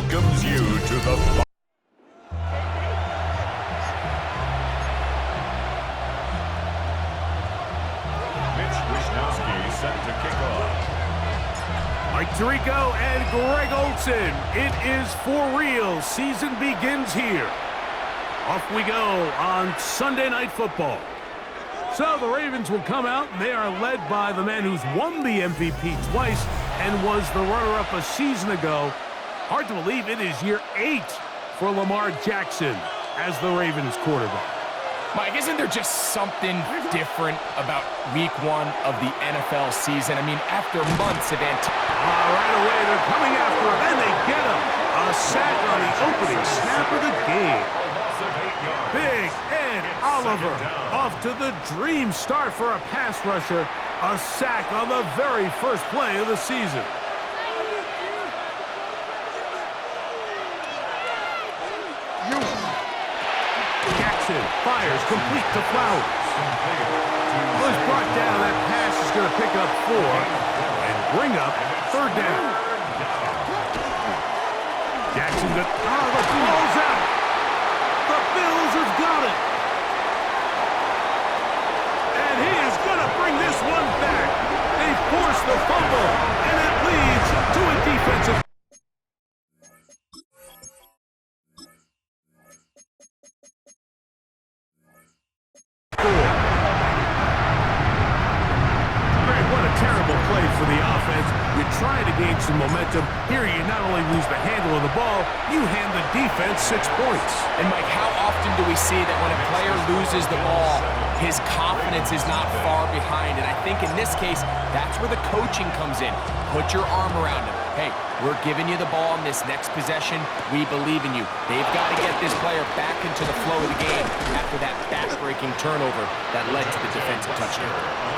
welcomes you to the... Set to kick off. Mike Tirico and Greg Olson. It is for real. Season begins here. Off we go on Sunday Night Football. So the Ravens will come out, and they are led by the man who's won the MVP twice and was the runner-up a season ago. Hard to believe it is year 8 for Lamar Jackson as the Ravens quarterback. Mike, isn't there just something different about week 1 of the NFL season? I mean, after months of right away, they're coming after him, and they get him. A sack on the opening snap of the game. Big Ed Oliver off to the dream start for a pass rusher. A sack on the very first play of the season. Fires complete to Flowers. Was brought down. That pass is going to pick up 4 and bring up 3rd down. Jackson got the ball's out. The Bills have got it. And he is going to bring this one back. They force the fumble, and it leads to a defensive. For the offense, you're trying to gain some momentum. Here you not only lose the handle of the ball, you hand the defense 6 points. And Mike, how often do we see that when a player loses the ball, his confidence is not far behind? And I think in this case, that's where the coaching comes in. Put your arm around him. Hey, we're giving you the ball in this next possession. We believe in you. They've got to get this player back into the flow of the game after that back-breaking turnover that led to the defensive touchdown.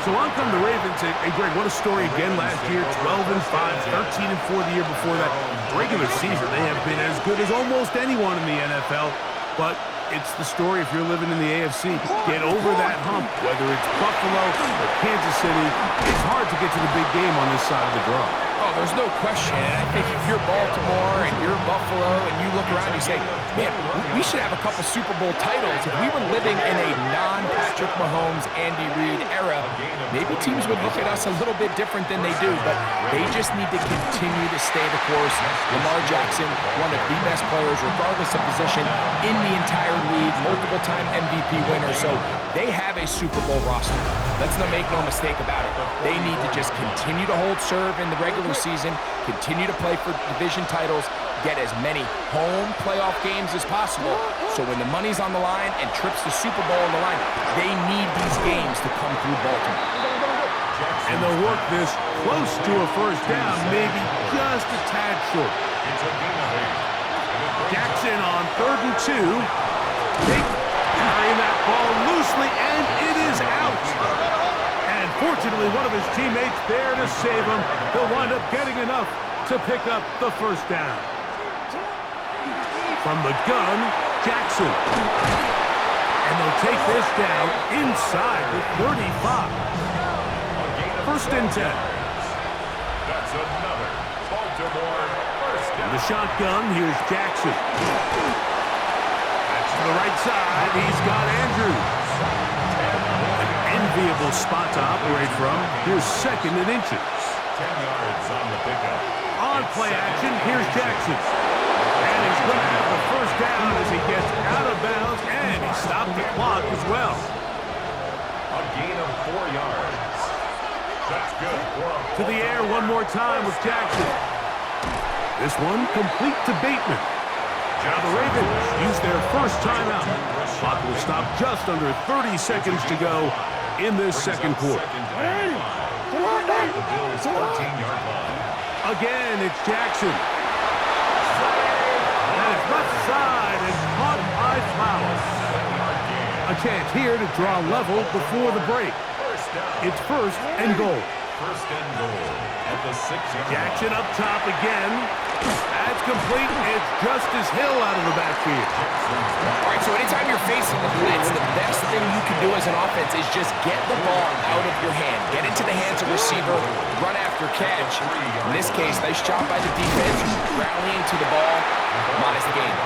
So on come the Ravens, and Greg, what a story again last year, 12-5, 13-4 the year before that. Regular season, they have been as good as almost anyone in the NFL, but it's the story if you're living in the AFC. Get over that hump, whether it's Buffalo or Kansas City. It's hard to get to the big game on this side of the draw. Oh, there's no question. I think if you're Baltimore and you're Buffalo and you look around and you say, man, we should have a couple Super Bowl titles. If we were living in a non-Patrick Mahomes, Andy Reid era, maybe teams would look at us a little bit different than they do, but they just need to continue to stay the course. Lamar Jackson, one of the best players, regardless of position, in the entire league, multiple-time MVP winner, so they have a Super Bowl roster. Let's make no mistake about it. They need to just continue to hold serve in the regular season, continue to play for division titles, get as many home playoff games as possible, so when the money's on the line and trips to Super Bowl on the line, they need these games to come through Baltimore. And they'll work this close to a first down, maybe just a tad short. Jackson on 3rd and 2. They carry that ball loosely, and it is out. And fortunately, one of his teammates there to save him. He'll wind up getting enough to pick up the first down. From the gun, Jackson. And they'll take this down inside the 35. 1st and 10. That's another Baltimore first down. The shotgun, here's Jackson. That's to the right side. He's got Andrews. An enviable spot to operate from. Here's 2nd and inches. 10 yards on the pickup. On play action, here's Jackson. And he's going to have the first down as he gets out of bounds, and he stopped the clock as well. A gain of 4 yards. That's good. To the air one more time with Jackson. This one complete to Bateman. Now the Ravens use their first timeout. Clock will stop just under 30 seconds to go in this second quarter. The Bills' 14-yard line. Again, it's Jackson. And it's left side and caught by Flowers. A chance here to draw level before the break. It's 1st and goal. 1st and goal at the 6-yard line. Jackson up top again. That's incomplete. It's Justice Hill out of the backfield. All right, so anytime you're facing the blitz, the best thing you can do as an offense is just get the ball out of your hand. Get into the hands of receiver, run after catch. In this case, nice job by the defense, rallying to the ball, minus the game.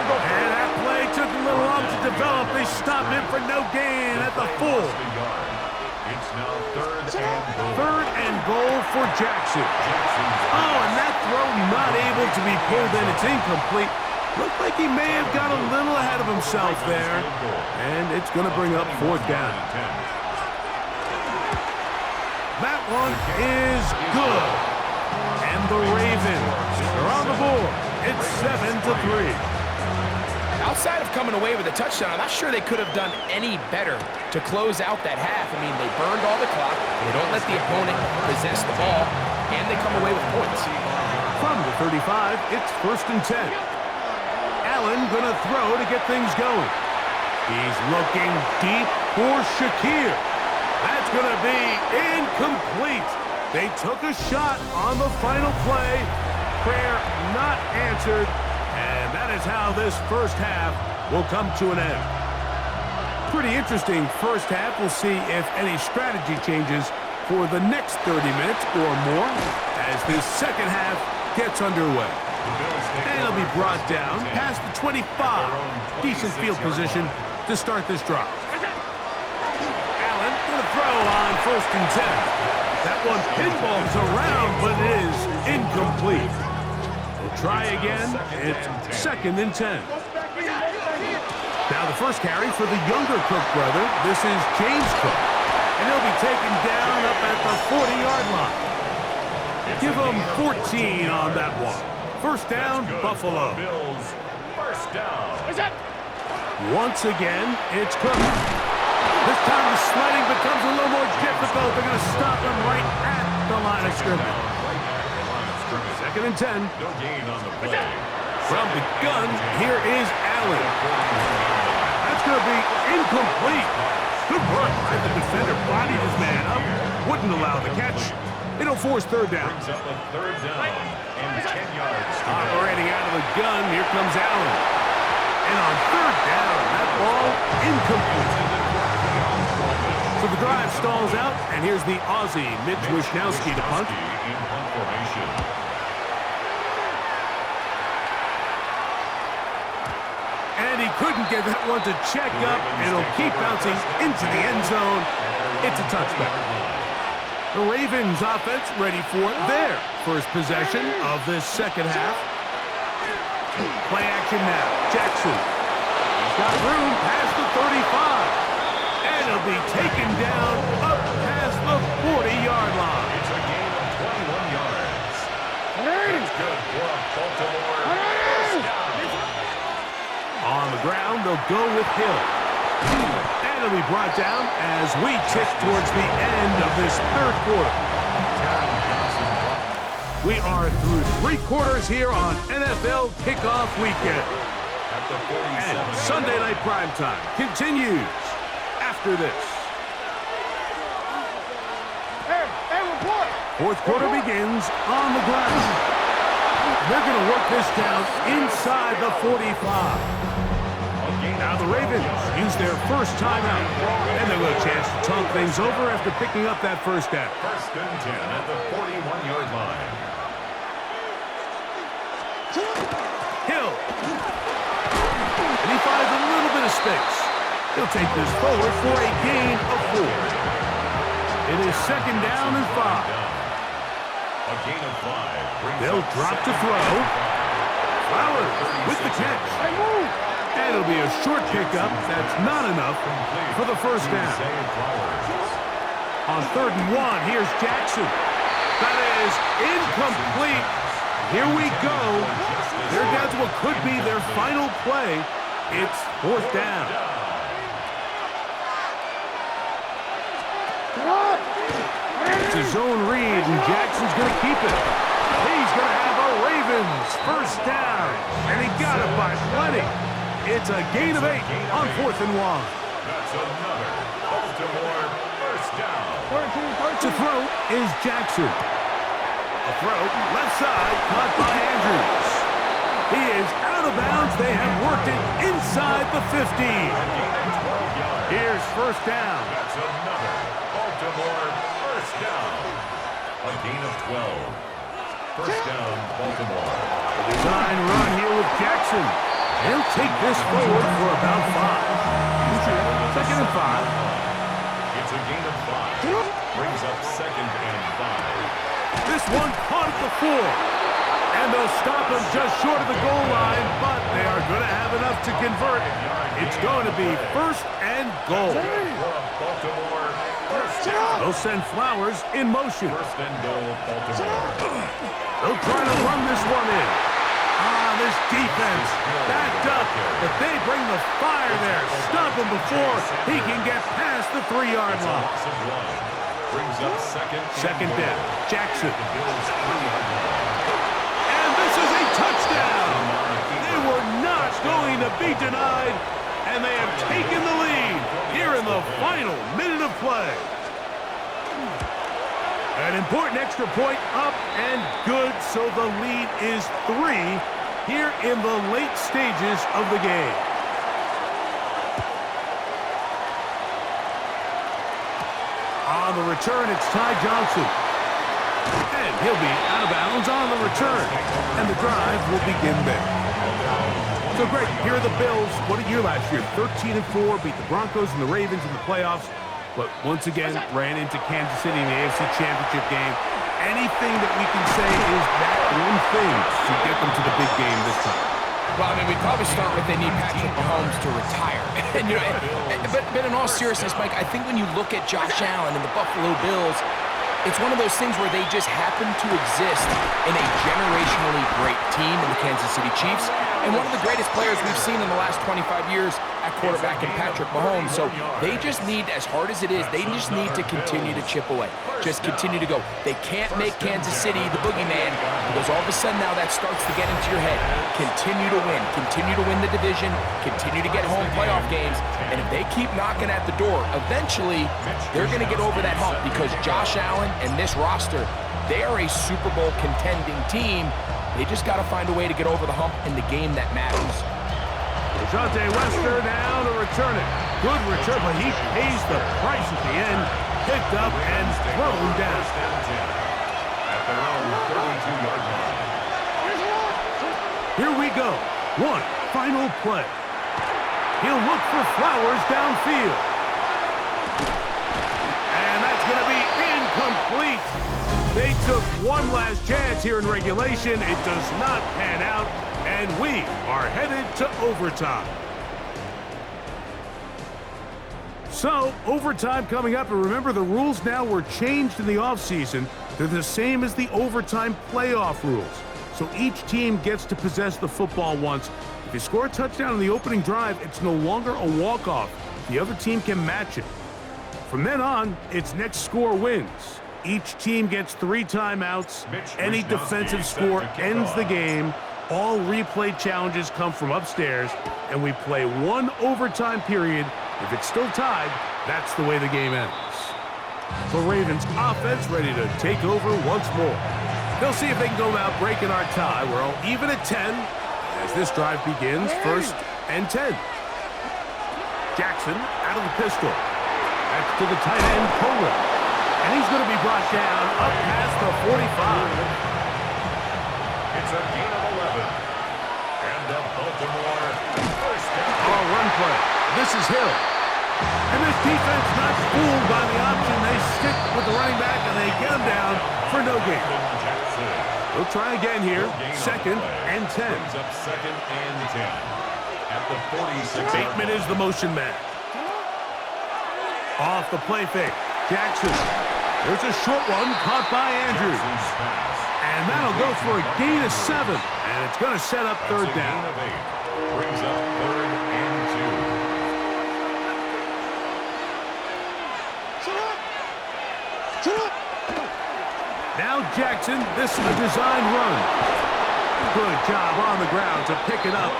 And that play took a little long to develop. They stopped him for no gain at the full. It's now Third and goal for Jackson. Oh, and that throw not able to be pulled in. It's incomplete. Looked like he may have got a little ahead of himself there. And it's going to bring up fourth down. That one is good. And the Ravens are on the board. It's 7-3. Outside of coming away with a touchdown, I'm not sure they could have done any better to close out that half. I mean, they burned all the clock, they don't let the opponent possess the ball, and they come away with points. From the 35, it's 1st and 10. Allen gonna throw to get things going. He's looking deep for Shakir. That's gonna be incomplete. They took a shot on the final play. Prayer not answered. And that is how this first half will come to an end. Pretty interesting first half. We'll see if any strategy changes for the next 30 minutes or more as this second half gets underway. And it'll be brought down past the 25. Decent field position to start this drive. Allen going to throw on 1st and 10. That one pinballs around, but it is incomplete. Try again. It's 2nd and 10. Now the first carry for the younger Cook brother. This is James Cook. And he'll be taken down up at the 40-yard line. Give him 14 on that one. First down, Buffalo. Once again, it's Cook. This time the sledding becomes a little more difficult. They're going to stop him right at the line of scrimmage. 2nd and 10. No gain on the play. From the gun, here is Allen. That's going to be incomplete. Good work by the defender. Bodied his man up. Wouldn't allow the catch. It'll force third down. Brings up a third down and 10 yards. Operating out of the gun, here comes Allen. And on third down, that ball incomplete. So the drive stalls out, and here's the Aussie, Mitch Wishnowski, to punt. In punt formation. And he couldn't get that one to check up, and it'll keep bouncing into the end zone. It's a touchback. The Ravens offense ready for their first possession of this second half. Play action now. Jackson. He's got room past the 35. And he'll be taken down up past the 40-yard line. It's a gain of 21 yards. That's good for a Baltimore first down. On the ground, they'll go with Hill. And it'll be brought down as we tick towards the end of this third quarter. We are through 3 quarters here on NFL Kickoff Weekend. And Sunday Night Primetime continues after this. Fourth quarter begins on the ground. They're going to work this down inside the 45. Now the Ravens use their first timeout, and they'll get a chance to talk things over after picking up that first down. 1st and 10 at the 41-yard line. Hill. And he finds a little bit of space. He'll take this forward for a gain of 4. It is 2nd down and 5. A gain of 5. They'll drop to throw. Flowers with the catch. And it'll be a short pickup. That's not enough for the first down. On 3rd and 1, here's Jackson. That is incomplete. Here we go. They're down to what could be their final play. It's 4th down. It's a zone read, and Jackson's going to keep it. He's going to have a Ravens first down. And he got it by plenty. It's a gain of 8 on 4th and 1. That's another Baltimore first down. To throw is Jackson. A throw left side caught by Andrews. They have worked it inside the 15. Here's first down. That's another Baltimore first down. A gain of 12. First down, Baltimore. Design run here with Jackson. He'll take this forward for about 5. Second and 5. It's a gain of 5. Brings up second and 5. This one caught at the 4. And they'll stop him just short of the goal line, but they are going to have enough to convert. It's going to be first and goal. Baltimore first down. They'll send Flowers in motion. First and goal, Baltimore. They'll try to run this one in. This defense backed up, but they bring the fire there. Stop him before he can get past the 3-yard line. Brings up Second down. Jackson. And this is a touchdown. They were not going to be denied, and they have taken the lead here in the final minute of play. An important extra point up and good, so the lead is 3 here in the late stages of the game. On the return, it's Ty Johnson. And he'll be out of bounds on the return. And the drive will begin there. So great, here are the Bills. What a year last year. 13-4, beat the Broncos and the Ravens in the playoffs. But once again, ran into Kansas City in the AFC Championship game. Anything that we can say is that one thing to get them to the big game this time. Well, I mean, we'd probably start with they need Patrick Mahomes to retire. And, you know, but in all seriousness, Mike, I think when you look at Josh Allen and the Buffalo Bills, it's one of those things where they just happen to exist in a generationally great team in the Kansas City Chiefs and one of the greatest players we've seen in the last 25 years at quarterback in Patrick Mahomes. So they just need, as hard as it is, they just need to continue to chip away. Just continue to go. They can't make Kansas City the boogeyman because all of a sudden now that starts to get into your head. Continue to win. Continue to win the division. Continue to get home playoff games. And if they keep knocking at the door, eventually they're going to get over that hump because Josh Allen and this roster, they are a Super Bowl contending team. They just got to find a way to get over the hump in the game that matters. Dejounte Wester now to return it. Good return, but he pays the price at the end. Picked up and thrown down. At their own 32-yard line. Here we go. One final play. He'll look for Flowers downfield. And that's going to be incomplete. They took one last chance here in regulation. It does not pan out, and we are headed to overtime. So, overtime coming up, and remember the rules now were changed in the offseason. They're the same as the overtime playoff rules. So each team gets to possess the football once. If you score a touchdown in the opening drive, it's no longer a walk-off. The other team can match it. From then on, it's next score wins. Each team gets 3 timeouts. Any defensive score ends the game. All replay challenges come from upstairs, and we play 1 overtime period. If it's still tied, that's the way the game ends. The Ravens offense ready to take over once more. They'll see if they can go about breaking our tie. We're all even at 10 as this drive begins. First and 10. Jackson out of the pistol. That's to the tight end, Kohler. And he's going to be brought down up past the 45. It's a gain of 11. And the Baltimore first down. Oh, run play. This is Hill. And this defense not fooled by the option. They stick with the running back and they get him down for no gain. We'll try again here. Second and 10. Brings up second and 10. At the 46. Bateman is the motion man. Off the play fake. Jackson. There's a short one caught by Andrews. And that'll go for a gain of 7. And it's going to set up third down. Brings up third and 2. Now Jackson, this is a design run. Good job on the ground to pick it up.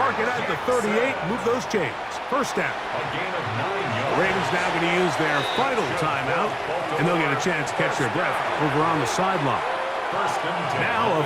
Mark it at the 38, move those chains. First down. A gain of 9 yards. The Ravens now going to use their final timeout, and they'll get a chance to catch their breath over on the sideline. First and 10. Now a